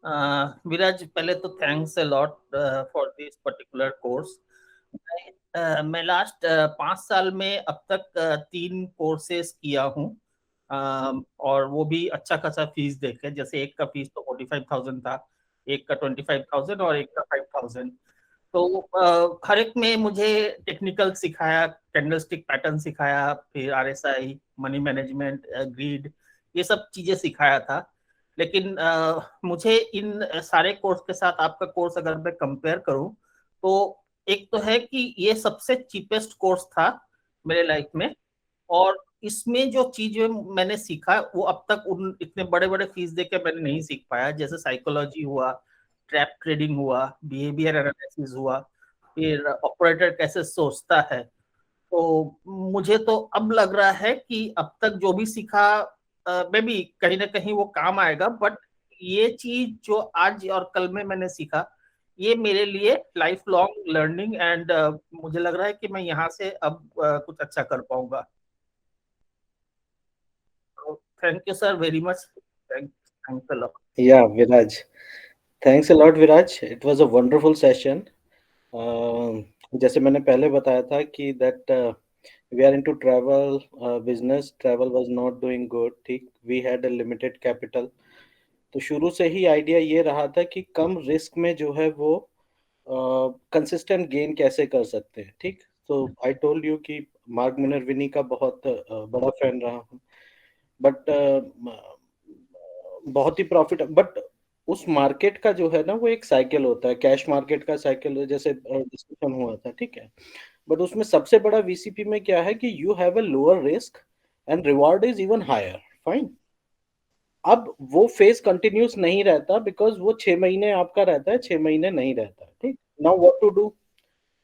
विराज, पहले तो thanks a lot for this particular course. मैं लास्ट 5 साल में अब तक 3 कोर्सेस किया हूँ। और वो भी अच्छा खासा फीस देके, जैसे एक का फीस तो 45,000 था, एक का 25,000 और एक का 5,000। तो हर एक में मुझे टेक्निकल सिखाया, कैंडलस्टिक पैटर्न सिखाया, फिर आरएसआई, मनी मैनेजमेंट, ग्रीड, ये सब चीजें सिखाया था। लेकिन मुझे इन सारे कोर्स के साथ आपका कोर्स अगर मैं कंपेयर करूं, तो एक तो है कि ये सबसे चीपेस्ट कोर्स था मेरे लाइफ में। और इसमें जो चीजें मैंने सीखा वो अब तक उन इतने बड़े बड़े फीस देके मैंने नहीं सीख पाया, जैसे साइकोलॉजी हुआ, ट्रैप ट्रेडिंग हुआ, बिहेवियर एनालिसिस हुआ, फिर ऑपरेटर कैसे सोचता है। तो मुझे तो अब लग रहा है कि अब तक जो भी सीखा मैं भी कहीं ना कहीं वो काम आएगा, बट ये चीज जो आज और कल में मैंने सीखा, ये मेरे लिए लाइफ लॉन्ग लर्निंग एंड मुझे लग रहा है कि मैं यहाँ से अब कुछ अच्छा कर पाऊंगा। Thank you sir very much. Thanks a lot. Yeah, Viraj. Thanks a lot, Viraj. It was a wonderful session. जैसे मैंने पहले बताया था कि that we are into travel business. Travel was not doing good. ठीक, we had a limited capital. तो शुरू से ही आइडिया ये रहा था कि कम रिस्क में जो है वो कंसिस्टेंट गेन कैसे कर सकते हैं। ठीक, तो आई टोल्ड यू कि मार्क मिनरविनी का बहुत बड़ा फैन रहा हूँ। बट बहुत ही प्रॉफिट, बट उस मार्केट का जो है ना वो एक साइकिल होता है, कैश मार्केट का साइकिल, जैसे डिस्कशन हुआ था। ठीक है, बट उसमें सबसे बड़ा वीसीपी में क्या है कि you have a lower risk and reward is even higher. Fine. अब वो फेज कंटिन्यूस नहीं रहता, बिकॉज वो 6 महीने आपका रहता है, 6 महीने नहीं रहता। ठीक, now what to do,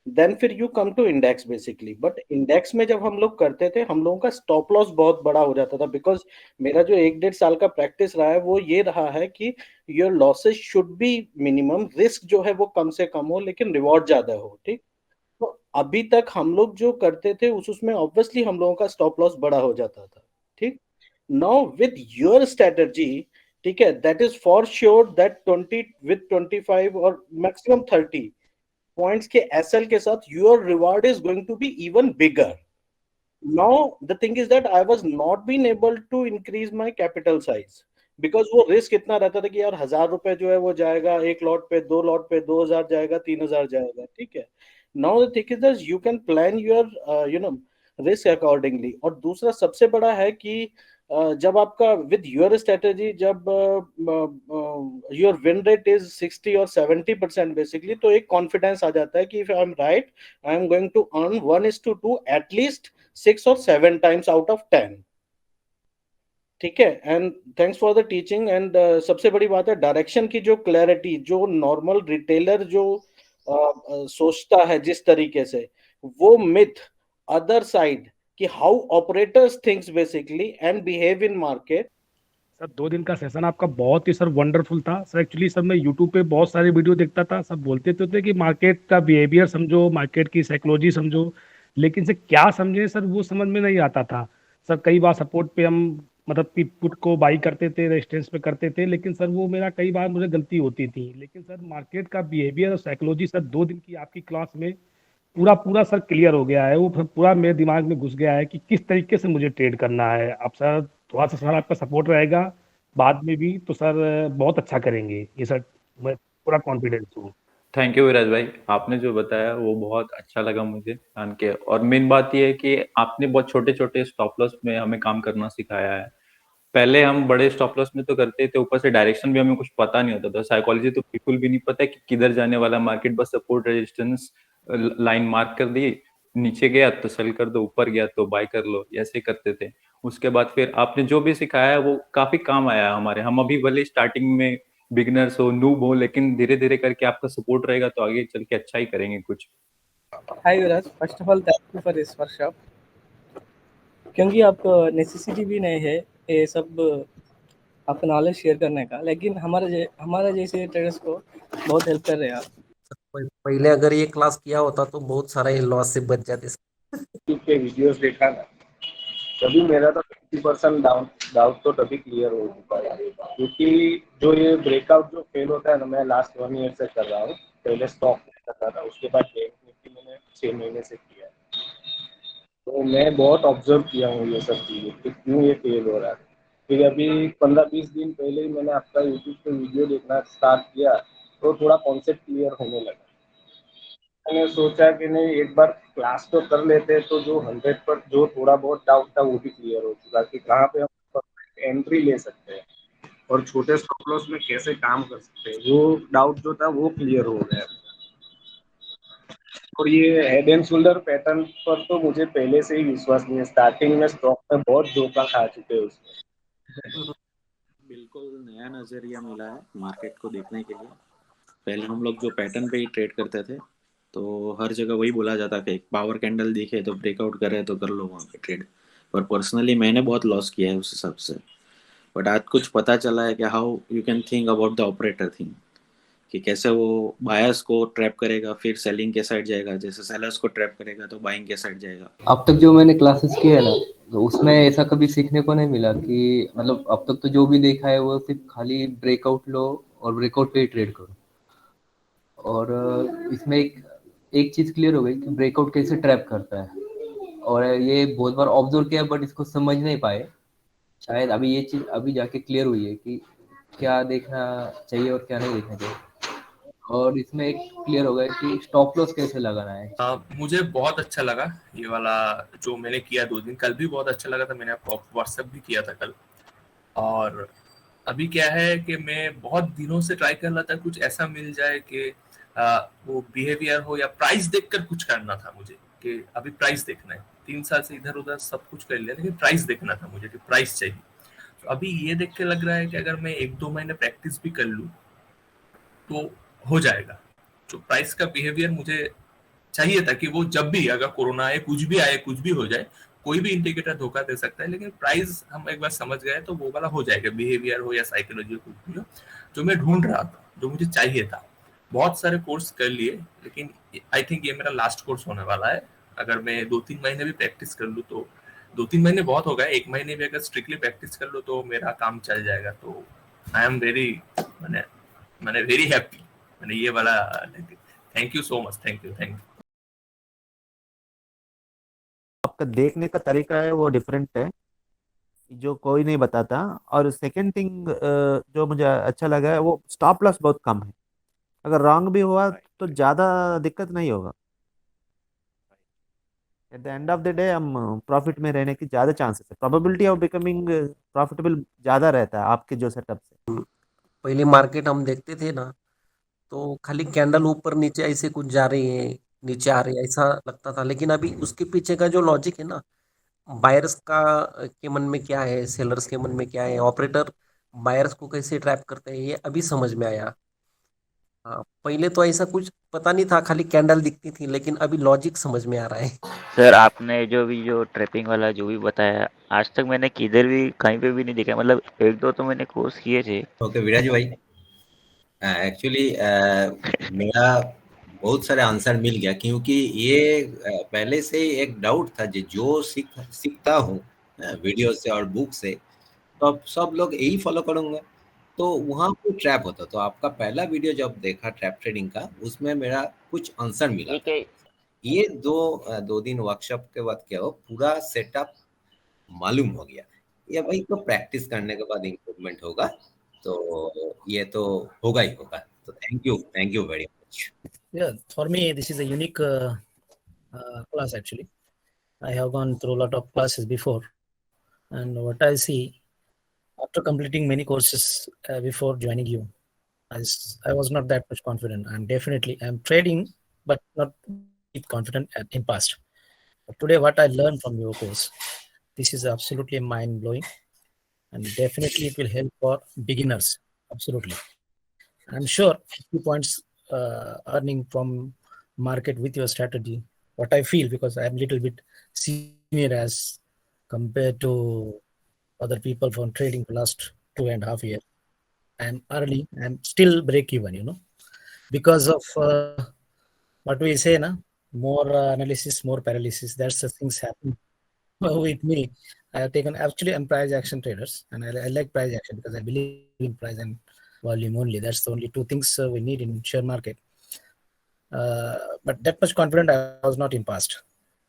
then फिर you come to index basically. But index में जब हम लोग करते थे, हम लोगों का स्टॉप लॉस बहुत बड़ा हो जाता था, बिकॉज मेरा जो 1 डेढ़ साल का प्रैक्टिस रहा है वो ये रहा है कि your losses should be minimum, risk जो है वो कम से कम हो लेकिन रिवॉर्ड ज्यादा हो। ठीक, तो अभी तक हम लोग जो करते थे उसमें ऑब्वियसली हम लोगों का स्टॉप लॉस बड़ा हो जाता था। ठीक, नाउ विद योर स्ट्रेटजी, ठीक है, that is for sure that 20 with 25 और मैक्सिमम 30 पॉइंट्स के एसएल के साथ your reward is going to be even bigger. Now the thing is that I was not been able to increase my capital size, because वो risk इतना रहता था कि यार 1,000 रुपए जो है वो जाएगा एक लॉट पे, 2 लॉट पे 2,000 जाएगा, 3,000 जाएगा। ठीक है, now the thing is that you can plan your risk accordingly. और दूसरा सबसे बड़ा है कि जब आपका विद योर स्ट्रेटेजी, जब योर विन रेट इज 60 और 70% बेसिकली, तो एक कॉन्फिडेंस आ जाता है कि if I am right, I am going to earn 1:2 at least 6 और 7 टाइम्स आउट ऑफ 10। ठीक है, and thanks for the teaching. And सबसे बड़ी बात है डायरेक्शन की जो क्लैरिटी, जो नॉर्मल रिटेलर जो सोचता है जिस तरीके से, वो मिथ अदर साइड कि how operators thinks basically and behave in market. Sir 2 दिन का सेशन आपका बहुत ही सर वंडरफुल था सर। एक्चुअली सर मैं यूट्यूब पे बहुत सारे वीडियो देखता था, सब बोलते थे कि मार्केट का बिहेवियर समझो, मार्केट की साइकोलॉजी समझो, लेकिन सर क्या समझे सर वो समझ में नहीं आता था। सर कई बार सपोर्ट पे हम मतलब कि पुट को बाई करते थे, रेजिस्टेंस पे करते थे, लेकिन सर वो मेरा कई बार मुझे गलती होती थी। लेकिन सर मार्केट का बिहेवियर और साइकोलॉजी सर 2 दिन की आपकी क्लास में पूरा पूरा सर क्लियर हो गया है। वो पूरा मेरे दिमाग में घुस गया है कि किस तरीके से मुझे ट्रेड करना है। अब सर थोड़ा सा सर आपका सपोर्ट रहेगा बाद में भी तो सर बहुत अच्छा करेंगे ये सर, मैं पूरा कॉन्फिडेंस हूँ। थैंक यू विराज भाई, आपने जो बताया वो बहुत अच्छा लगा मुझे जान के। और मेन बात ये है कि आपने बहुत छोटे छोटे स्टॉप लॉस में हमें काम करना सिखाया है। पहले हम बड़े स्टॉप लॉस में तो करते थे, ऊपर से डायरेक्शन भी हमें कुछ पता नहीं होता था, साइकोलॉजी तो बिल्कुल भी नहीं पता है कि किधर जाने वाला मार्केट, बस सपोर्ट रेजिस्टेंस लाइन मार्क कर दी, नीचे गया तो सेल कर दो, ऊपर गया तो बाय कर लो, ऐसे करते थे। उसके बाद फिर आपने जो भी सिखाया है वो काफी काम आया हमारे। हम अभी भले स्टार्टिंग में बिगनर्स हो, नूब हो, लेकिन धीरे धीरे करके आपका सपोर्ट रहेगा तो आगे चल के अच्छा ही करेंगे कुछ। Hi Yuvraj, first of all thank you for this workshop, क्योंकि आप नेसेसिटी भी नहीं है ये सब आपका नॉलेज शेयर करने का, लेकिन हमारा जैसे ट्रेडर्स को बहुत हेल्प कर रहे हैं आप। पहले अगर ये क्लास किया होता तो बहुत सारा लॉस से बच जाते। यूट्यूब पे वीडियोस देखा ना, तभी मेरा तो 50% डाउट तो तभी क्लियर हो चुका है, क्योंकि जो ये ब्रेकआउट जो फेल होता है ना, मैं लास्ट 1 ईयर से कर रहा हूँ। पहले स्टॉक कर रहा था, उसके बाद बैंक निफ्टी मैंने 6 महीने से किया है। तो मैं बहुत ऑब्जर्व किया हूँ ये सब चीज़ें कि क्यों ये फेल हो रहा है। फिर अभी 15-20 दिन पहले ही मैंने आपका यूट्यूब पे वीडियो देखना स्टार्ट किया, तो थोड़ा कॉन्सेप्ट क्लियर होने लगा। मैंने सोचा कि नहीं, एक बार क्लास तो कर लेते, तो जो 100 पर जो थोड़ा बहुत डाउट था वो भी क्लियर हो चुका कि कहाँ पे हम एंट्री ले सकते हैं और छोटे स्टॉप लॉस में कैसे काम कर सकते हैं, वो डाउट जो था वो क्लियर हो गया। और ये हेड एंड शोल्डर पैटर्न पर तो मुझे पहले से ही विश्वास नहीं है, स्टार्टिंग में स्टॉक में बहुत धोखा खा चुके हैं उसमें। बिल्कुल नया नज़रिया मिला है मार्केट को देखने के लिए। पहले हम लोग जो पैटर्न पे ही ट्रेड करते थे, तो हर जगह वही बोला जाता कि एक पावर कैंडल दिखे तो ब्रेकआउट करे तो कर लो वहाँ पे ट्रेड। पर पर्सनली मैंने बहुत लॉस किया है उस हिसाब से। बट आज कुछ पता चला है कि how you can think about the operator thing, कि कैसे वो बायर्स को ट्रैप करेगा, फिर सेलिंग के साइड जाएगा, जैसे सेलर्स को ट्रैप करेगा तो बाइंग के साइड जाएगा। अब तक जो मैंने क्लासेस किए है ना, तो उसमें ऐसा कभी सीखने को नहीं मिला कि मतलब अब तक तो जो भी देखा है वो सिर्फ खाली ब्रेकआउट लो और ब्रेकआउट पे ही ट्रेड करो। और इसमें एक चीज़ क्लियर हो गई कि ब्रेकआउट कैसे ट्रैप करता है, और ये बहुत बार ऑब्जर्व किया बट इसको समझ नहीं पाए। शायद अभी ये चीज़ अभी जाके क्लियर हुई है कि क्या देखना चाहिए और क्या नहीं देखना चाहिए। और इसमें एक क्लियर हो गया कि स्टॉप लॉस कैसे लगाना है। मुझे बहुत अच्छा लगा ये वाला जो मैंने किया 2 दिन, कल भी बहुत अच्छा लगा था, मैंने आपको व्हाट्सएप भी किया था कल। और अभी क्या है कि मैं बहुत दिनों से ट्राई कर रहा था कुछ ऐसा मिल जाए कि वो बिहेवियर हो या प्राइस देखकर कुछ करना था मुझे, कि अभी प्राइस देखना है। 3 साल से इधर उधर सब कुछ कर लिया, लेकिन प्राइस देखना था मुझे कि प्राइस चाहिए। तो अभी ये देख के लग रहा है कि अगर मैं 1-2 महीने प्रैक्टिस भी कर लूँ तो हो जाएगा। जो प्राइस का बिहेवियर मुझे चाहिए था कि वो जब भी अगर कोरोना आए, कुछ भी आए, कुछ भी हो जाए, कोई भी इंडिकेटर धोखा दे सकता है, लेकिन प्राइस हम एक बार समझ गए तो वो वाला हो जाएगा, बिहेवियर हो या साइकोलॉजी हो, कुछ भी हो जो मैं ढूंढ रहा था, जो मुझे चाहिए था। बहुत सारे कोर्स कर लिए, लेकिन आई थिंक ये मेरा लास्ट कोर्स होने वाला है। अगर मैं 2-3 महीने भी प्रैक्टिस कर लूँ तो 2-3 महीने बहुत हो गए, 1 महीने भी अगर स्ट्रिक्टली प्रैक्टिस कर लो तो मेरा काम चल जाएगा। तो आई एम वेरी मैंने वेरी हैप्पी, मैंने ये वाला। Thank you so much, thank you. आपका देखने का तरीका है वो डिफरेंट है, जो कोई नहीं बताता। और सेकंड थिंग जो मुझे अच्छा लगा है वो स्टॉप लॉस बहुत कम है। अगर रॉन्ग भी हुआ तो ज़्यादा दिक्कत नहीं होगा। At the end of the day हम प्रॉफिट में रहने की ज़्यादा चांसेस है, प्रोबेबिलिटी ऑफ बिकमिंग प्रॉफिटेबल ज़्यादा रहता है आपके जो सेटअप से। पहले मार्केट हम देखते थे ना, तो खाली कैंडल ऊपर नीचे ऐसे कुछ जा रही है, नीचे आ रही है, ऐसा लगता था। लेकिन अभी उसके पीछे का जो लॉजिक है ना, बायर्स का के मन में क्या है, सेलर्स के मन में क्या है, ऑपरेटर बायर्स को कैसे ट्रैप करते हैं, ये अभी समझ में आया। हाँ, पहले तो ऐसा कुछ पता नहीं था, खाली कैंडल दिखती थी, लेकिन अभी लॉजिक समझ में आ रहा है। सर आपने जो ट्रैपिंग वाला जो भी बताया, आज तक मैंने किधर भी कहीं पे भी नहीं देखा। मतलब 1-2 तो मैंने कोर्स किए थे। ओके विराज भाई, एक्चुअली मेरा बहुत सारे आंसर मिल गया, क्योंकि ये पहले से ही एक डाउट था जो सीखता हूँ वीडियो से और बुक से, तो अब सब लोग यही फॉलो करूंगा, तो वहाँ पे ट्रैप होता। तो आपका पहला वीडियो जब देखा ट्रैप ट्रेडिंग का, उसमें मेरा कुछ आंसर मिला था। ये 2 दिन वर्कशॉप के बाद क्या हो, पूरा सेटअप मालूम हो गया। ये भाई तो प्रैक्टिस करने के बाद इम्प्रूवमेंट होगा, तो ये तो होगा ही होगा। तो thank you very much. Yeah, for me this is a unique class actually. I have gone through a lot of classes before, and what I see after completing many courses before joining you, I was not that much confident. I'm trading, but not confident in past. But today, what I learned from your course, this is absolutely mind blowing, and definitely it will help for beginners. Absolutely, I'm sure 50 points earning from market with your strategy. What I feel, because I'm a little bit senior as compared to other people from trading for last 2.5 years. I'm early, I'm still break even, because of what we say, more analysis, more paralysis. That's the things happen with me. I have taken, actually I'm price action traders, and I like price action because I believe in price and volume only. That's the only two things we need in share market. But that much confident I was not in past.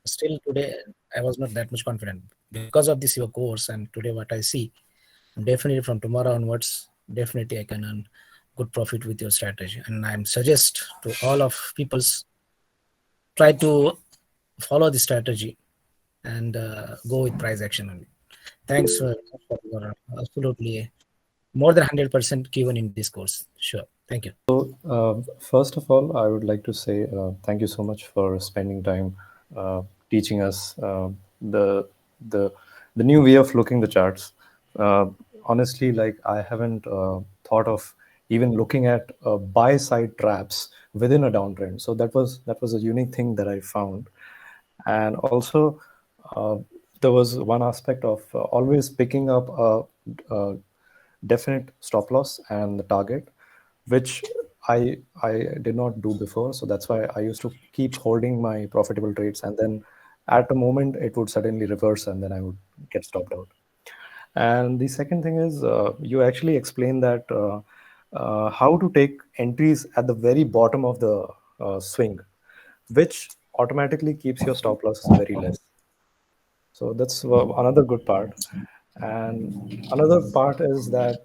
Still today, I was not that much confident because of this your course, and today what I see, definitely from tomorrow onwards, definitely I can earn good profit with your strategy. And I'm suggest to all of people's try to follow the strategy and go with price action only. Thanks for your absolutely more than 100% given in this course. Sure. Thank you. So, first of all, I would like to say thank you so much for spending time teaching us the the new way of looking the charts. Honestly, like I haven't thought of even looking at buy side traps within a downtrend. So that was a unique thing that I found. And also, there was one aspect of always picking up a definite stop loss and the target, which I did not do before. So that's why I used to keep holding my profitable trades, and then at a moment it would suddenly reverse, and then I would get stopped out. And the second thing is, you actually explained that how to take entries at the very bottom of the swing, which automatically keeps your stop loss very less. So that's another good part. And another part is that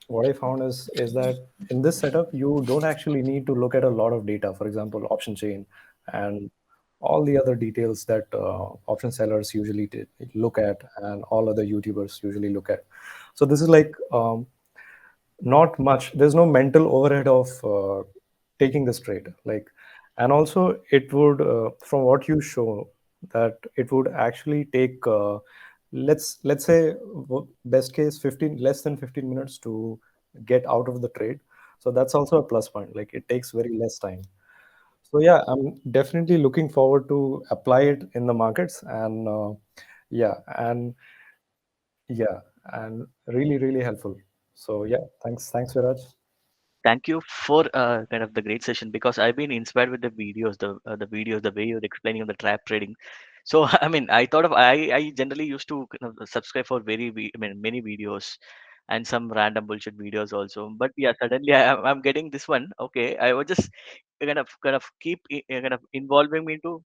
what I found is that in this setup, you don't actually need to look at a lot of data. For example, option chain and all the other details that option sellers usually look at, and all other YouTubers usually look at. So this is like not much. There's no mental overhead of taking this trade. Like, and also it would, from what you show, that it would actually take let's say best case 15 less than 15 minutes to get out of the trade. So that's also a plus point. Like it takes very less time. So yeah, I'm definitely looking forward to apply it in the markets, and yeah, and really helpful. So yeah, thanks Viraj. Thank you for kind of the great session, because I've been inspired with the videos, the way you're explaining on the trap trading. So I mean, I thought of I generally used to kind of subscribe for I mean many videos and some random bullshit videos also. But yeah, suddenly I'm getting this one. Okay, I was just kind of keep kind of involving me into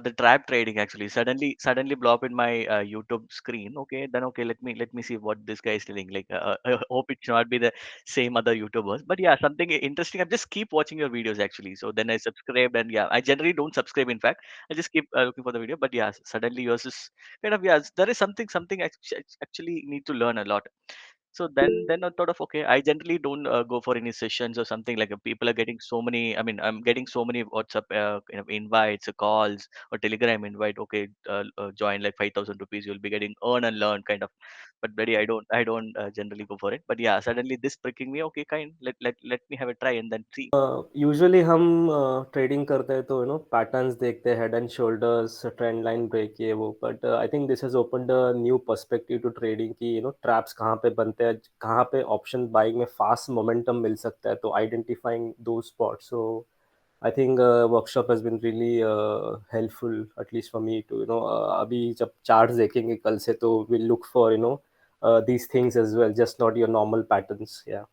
the trap trading. Actually suddenly blow up in my YouTube screen. Okay, then okay, let me see what this guy is telling. Like I hope it should not be the same other YouTubers, but yeah, something interesting. I just keep watching your videos actually. So then I subscribed, and yeah, I generally don't subscribe, in fact. I just keep looking for the video. But yeah, suddenly yours is kind of, yeah, there is something I actually need to learn a lot. So then I thought of, okay, I generally don't go for any sessions or something. Like people are getting so many. I mean, I'm getting so many WhatsApp kind of invites, calls, or Telegram invite. Okay, join like 5,000 rupees. You'll be getting earn and learn kind of. But very, I don't generally go for it. But yeah, suddenly this pricking me. Okay, kind. Let me have a try and then see. Usually हम trading करते हैं तो patterns देखते हैं, head and shoulders, trend line break, ये वो. But I think this has opened a new perspective to trading कि traps कहाँ पे बनते हैं, कहाँ पे ऑप्शन बाइंग में फास्ट मोमेंटम मिल सकता है, तो आइडेंटिफाइंग दो spots. So I think workshop has been really helpful, at least for me to अभी जब चार्ट्स देखेंगे कल से, तो will look for these things as well, just not your normal patterns. Yeah.